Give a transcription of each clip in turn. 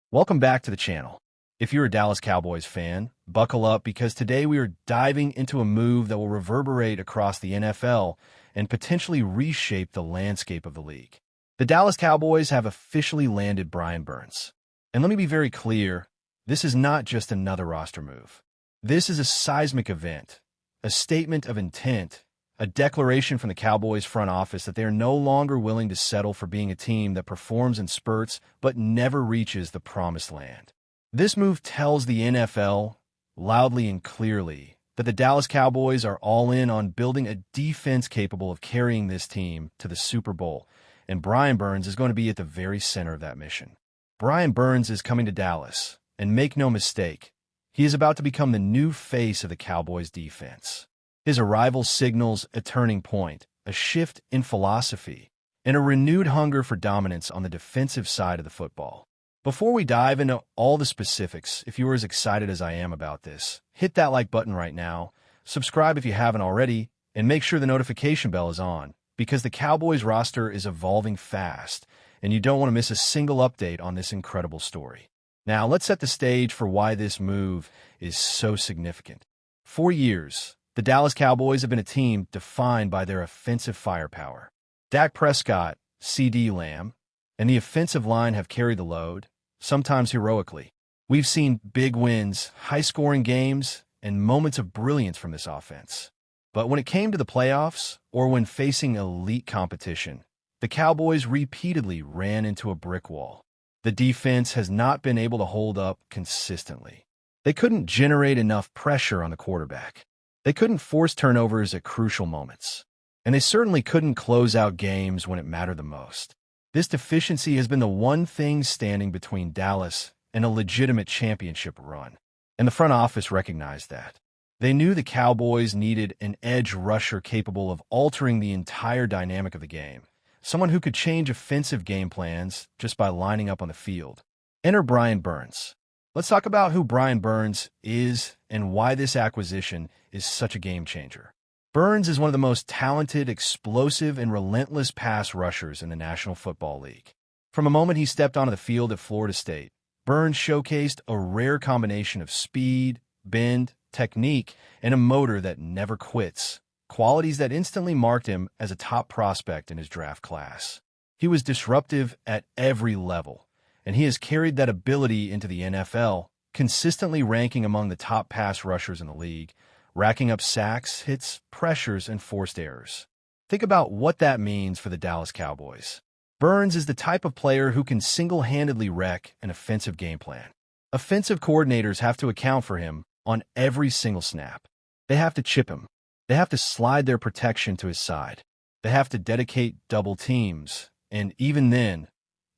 Welcome back to the channel. If you're a Dallas Cowboys fan, buckle up because today we are diving into a move that will reverberate across the NFL and potentially reshape the landscape of the league. The Dallas Cowboys have officially landed Brian Burns. And let me be very clear, this is not just another roster move. This is a seismic event, a statement of intent, a declaration from the Cowboys front office that they are no longer willing to settle for being a team that performs in spurts but never reaches the promised land. This move tells the NFL, loudly and clearly, that the Dallas Cowboys are all in on building a defense capable of carrying this team to the Super Bowl, and Brian Burns is going to be at the very center of that mission. Brian Burns is coming to Dallas, and make no mistake, he is about to become the new face of the Cowboys defense. His arrival signals a turning point, a shift in philosophy, and a renewed hunger for dominance on the defensive side of the football. Before we dive into all the specifics, if you are as excited as I am about this, hit that like button right now, subscribe if you haven't already, and make sure the notification bell is on, because the Cowboys roster is evolving fast, and you don't want to miss a single update on this incredible story. Now, let's set the stage for why this move is so significant. For years, the Dallas Cowboys have been a team defined by their offensive firepower. Dak Prescott, CeeDee Lamb, and the offensive line have carried the load, sometimes heroically. We've seen big wins, high-scoring games, and moments of brilliance from this offense. But when it came to the playoffs, or when facing elite competition, the Cowboys repeatedly ran into a brick wall. The defense has not been able to hold up consistently. They couldn't generate enough pressure on the quarterback. They couldn't force turnovers at crucial moments. And they certainly couldn't close out games when it mattered the most. This deficiency has been the one thing standing between Dallas and a legitimate championship run. And the front office recognized that. They knew the Cowboys needed an edge rusher capable of altering the entire dynamic of the game. Someone who could change offensive game plans just by lining up on the field. Enter Brian Burns. Let's talk about who Brian Burns is and why this acquisition is such a game changer. Burns is one of the most talented, explosive, and relentless pass rushers in the National Football League. From the moment he stepped onto the field at Florida State, Burns showcased a rare combination of speed, bend, technique, and a motor that never quits, qualities that instantly marked him as a top prospect in his draft class. He was disruptive at every level, and he has carried that ability into the NFL, consistently ranking among the top pass rushers in the league, racking up sacks, hits, pressures, and forced errors. Think about what that means for the Dallas Cowboys. Burns is the type of player who can single-handedly wreck an offensive game plan. Offensive coordinators have to account for him on every single snap. They have to chip him. They have to slide their protection to his side. They have to dedicate double teams. And even then,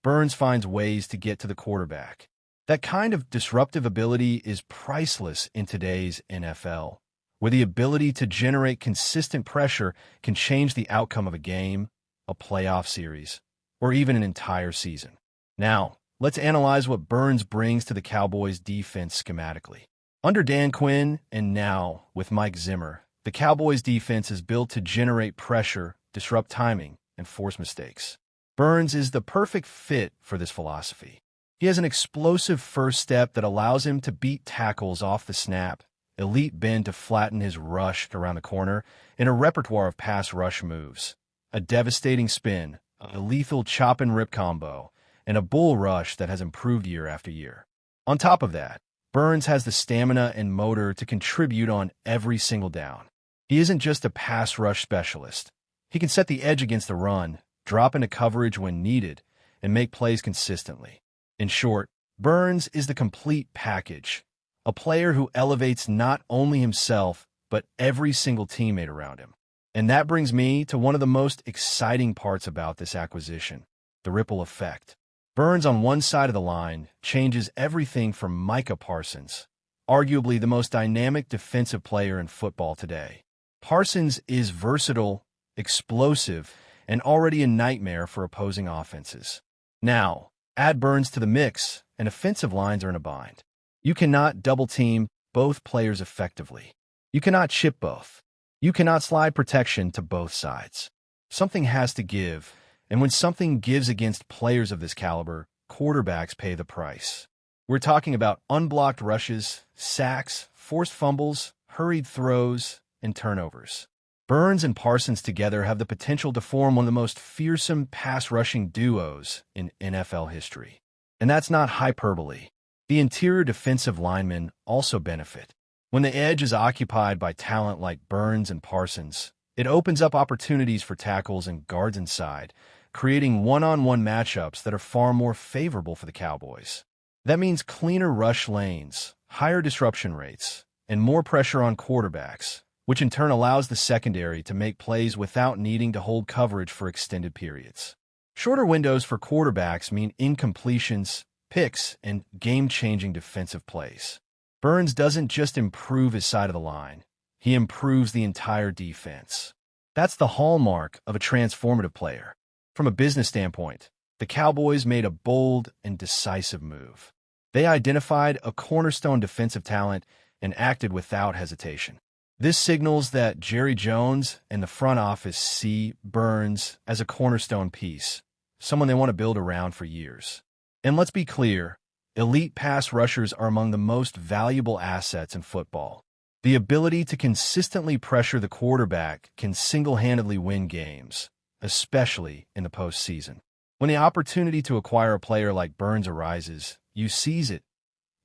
Burns finds ways to get to the quarterback. That kind of disruptive ability is priceless in today's NFL, where the ability to generate consistent pressure can change the outcome of a game, a playoff series, or even an entire season. Now, let's analyze what Burns brings to the Cowboys' defense schematically. Under Dan Quinn and now with Mike Zimmer, the Cowboys' defense is built to generate pressure, disrupt timing, and force mistakes. Burns is the perfect fit for this philosophy. He has an explosive first step that allows him to beat tackles off the snap, elite bend to flatten his rush around the corner, and a repertoire of pass rush moves, a devastating spin, a lethal chop-and-rip combo, and a bull rush that has improved year after year. On top of that, Burns has the stamina and motor to contribute on every single down. He isn't just a pass rush specialist. He can set the edge against the run, drop into coverage when needed, and make plays consistently. In short, Burns is the complete package, a player who elevates not only himself, but every single teammate around him. And that brings me to one of the most exciting parts about this acquisition, the ripple effect. Burns on one side of the line changes everything for Micah Parsons, arguably the most dynamic defensive player in football today. Parsons is versatile, explosive, and already a nightmare for opposing offenses. Now, add Burns to the mix, and offensive lines are in a bind. You cannot double-team both players effectively. You cannot chip both. You cannot slide protection to both sides. Something has to give, and when something gives against players of this caliber, quarterbacks pay the price. We're talking about unblocked rushes, sacks, forced fumbles, hurried throws, and turnovers. Burns and Parsons together have the potential to form one of the most fearsome pass-rushing duos in NFL history. And that's not hyperbole. The interior defensive linemen also benefit. When the edge is occupied by talent like Burns and Parsons, it opens up opportunities for tackles and guards inside, creating one-on-one matchups that are far more favorable for the Cowboys. That means cleaner rush lanes, higher disruption rates, and more pressure on quarterbacks, which in turn allows the secondary to make plays without needing to hold coverage for extended periods. Shorter windows for quarterbacks mean incompletions, picks, and game-changing defensive plays. Burns doesn't just improve his side of the line, he improves the entire defense. That's the hallmark of a transformative player. From a business standpoint, the Cowboys made a bold and decisive move. They identified a cornerstone defensive talent and acted without hesitation. This signals that Jerry Jones and the front office see Burns as a cornerstone piece, someone they want to build around for years. And let's be clear, elite pass rushers are among the most valuable assets in football. The ability to consistently pressure the quarterback can single-handedly win games, especially in the postseason. When the opportunity to acquire a player like Burns arises, you seize it.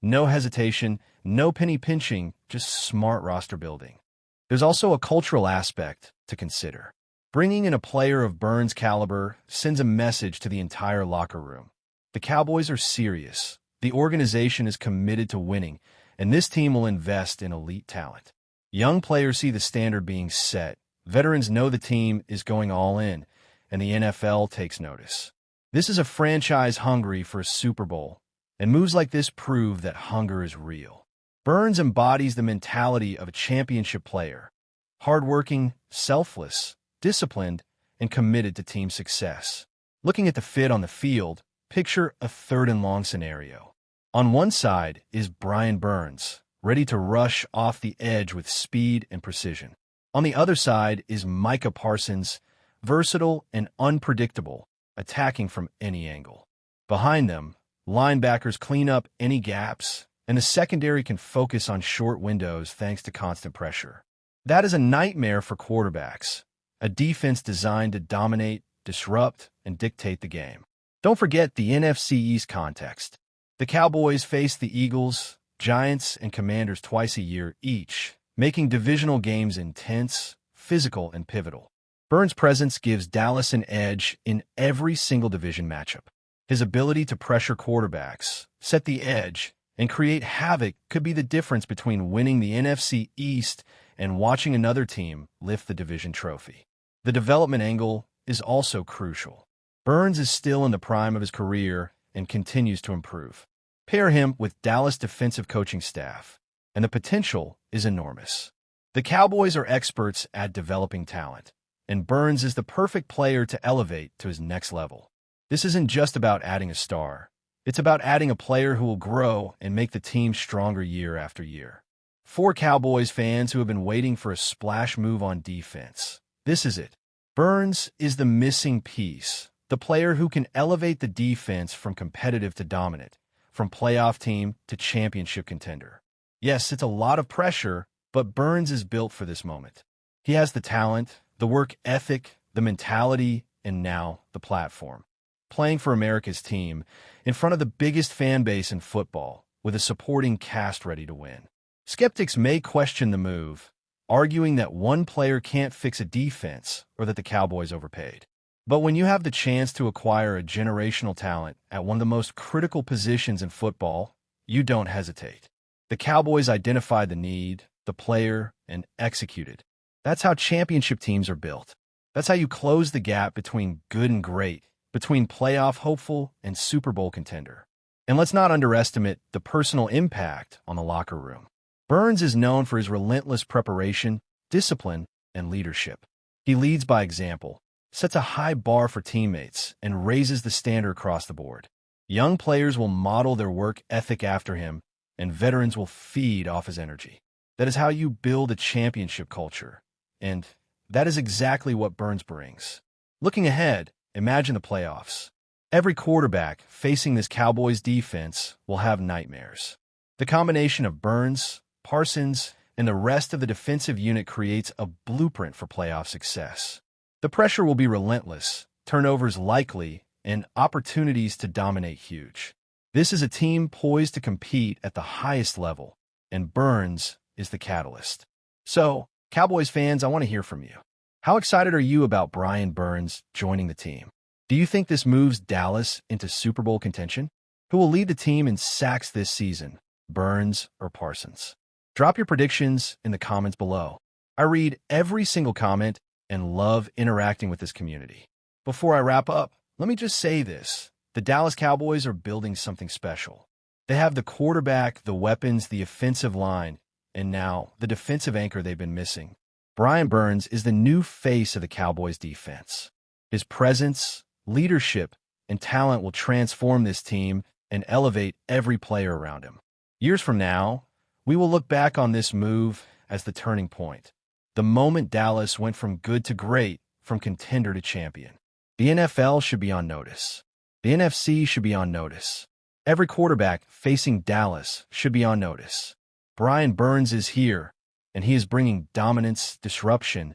No hesitation, no penny pinching, just smart roster building. There's also a cultural aspect to consider. Bringing in a player of Burns' caliber sends a message to the entire locker room. The Cowboys are serious. The organization is committed to winning, and this team will invest in elite talent. Young players see the standard being set. Veterans know the team is going all in, and the NFL takes notice. This is a franchise hungry for a Super Bowl, and moves like this prove that hunger is real. Burns embodies the mentality of a championship player, hardworking, selfless, disciplined, and committed to team success. Looking at the fit on the field, picture a third-and-long scenario. On one side is Brian Burns, ready to rush off the edge with speed and precision. On the other side is Micah Parsons, versatile and unpredictable, attacking from any angle. Behind them, linebackers clean up any gaps, and the secondary can focus on short windows thanks to constant pressure. That is a nightmare for quarterbacks, a defense designed to dominate, disrupt, and dictate the game. Don't forget the NFC East context. The Cowboys face the Eagles, Giants, and Commanders twice a year each, making divisional games intense, physical, and pivotal. Burns' presence gives Dallas an edge in every single division matchup. His ability to pressure quarterbacks, set the edge, and create havoc could be the difference between winning the NFC East and watching another team lift the division trophy. The development angle is also crucial. Burns is still in the prime of his career and continues to improve. Pair him with Dallas defensive coaching staff, and the potential is enormous. The Cowboys are experts at developing talent, and Burns is the perfect player to elevate to his next level. This isn't just about adding a star. It's about adding a player who will grow and make the team stronger year after year. For Cowboys fans who have been waiting for a splash move on defense, this is it. Burns is the missing piece, the player who can elevate the defense from competitive to dominant, from playoff team to championship contender. Yes, it's a lot of pressure, but Burns is built for this moment. He has the talent, the work ethic, the mentality, and now the platform. Playing for America's team, in front of the biggest fan base in football, with a supporting cast ready to win. Skeptics may question the move, arguing that one player can't fix a defense or that the Cowboys overpaid. But when you have the chance to acquire a generational talent at one of the most critical positions in football, you don't hesitate. The Cowboys identified the need, the player, and executed. That's how championship teams are built. That's how you close the gap between good and great, between playoff hopeful and Super Bowl contender. And let's not underestimate the personal impact on the locker room. Burns is known for his relentless preparation, discipline, and leadership. He leads by example, sets a high bar for teammates, and raises the standard across the board. Young players will model their work ethic after him, and veterans will feed off his energy. That is how you build a championship culture, and that is exactly what Burns brings. Looking ahead, imagine the playoffs. Every quarterback facing this Cowboys defense will have nightmares. The combination of Burns, Parsons, and the rest of the defensive unit creates a blueprint for playoff success. The pressure will be relentless, turnovers likely, and opportunities to dominate huge. This is a team poised to compete at the highest level, and Burns is the catalyst. So, Cowboys fans, I want to hear from you. How excited are you about Brian Burns joining the team? Do you think this moves Dallas into Super Bowl contention? Who will lead the team in sacks this season, Burns or Parsons? Drop your predictions in the comments below. I read every single comment and love interacting with this community. Before I wrap up, let me just say this. The Dallas Cowboys are building something special. They have the quarterback, the weapons, the offensive line, and now the defensive anchor they've been missing. Brian Burns is the new face of the Cowboys defense. His presence, leadership, and talent will transform this team and elevate every player around him. Years from now, we will look back on this move as the turning point. The moment Dallas went from good to great, from contender to champion. The NFL should be on notice. The NFC should be on notice. Every quarterback facing Dallas should be on notice. Brian Burns is here, and he is bringing dominance, disruption,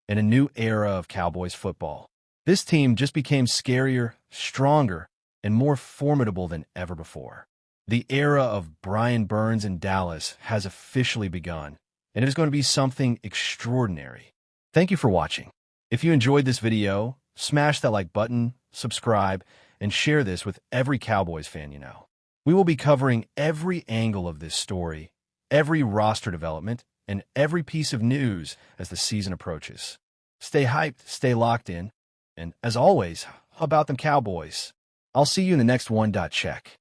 and a new era of Cowboys football. This team just became scarier, stronger, and more formidable than ever before. The era of Brian Burns in Dallas has officially begun, and it is going to be something extraordinary. Thank you for watching. If you enjoyed this video, smash that like button, subscribe, and share this with every Cowboys fan you know. We will be covering every angle of this story, every roster development, and every piece of news as the season approaches. Stay hyped, stay locked in, and as always, how about them Cowboys? I'll see you in the next one. Check.